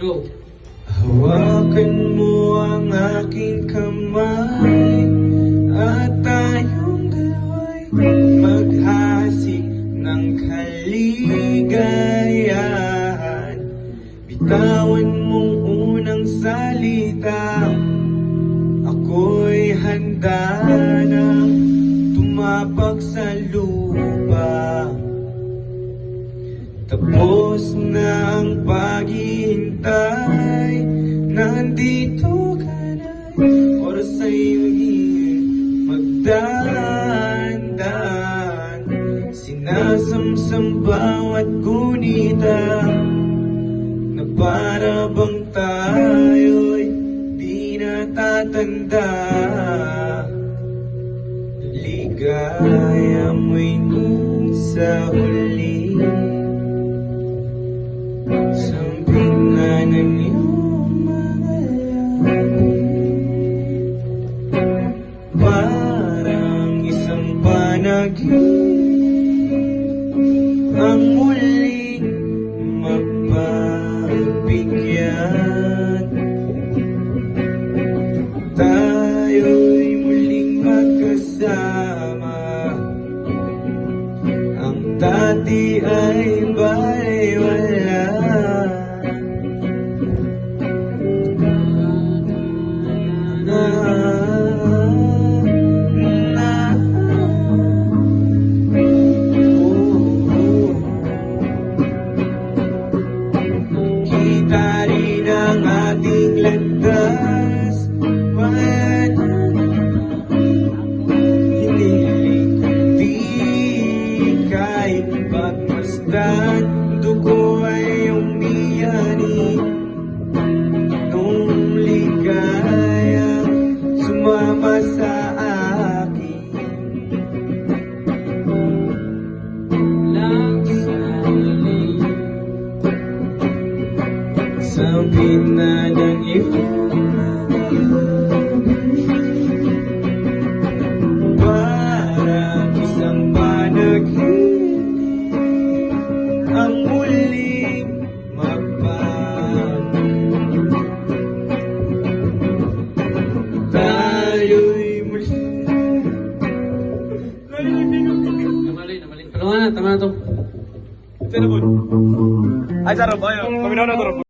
Go! Hawakan mo ang aking kamay at tayong dalawa'y maghasik ng kaligayahan. Bitawan mong unang salita, ako'y handa na tumapak sa lupa. Tapos na ang paghihintay, nandito ka na, oras ay magdaan-daan. Sinasamsam bawat gunita, na para bang tayo'y di natatanda. Ligaya mo'y nung sa huli, samping na ng iyong mga langit, parang isang panaginip ang muling magpapigyan. Tayo'y muling magkasama, ang dati ay baliwala. Kita rin ang ating landas, hindi kahit pagmasdan, dugo ay umiyani nung ligaya sumama sa akin. Lang sa huli, Sa pina ng iyong parang isang panaginip ang muling tayo'y muling namali. Tama na to. Ay, sarap. Ayaw. Paminaw na to.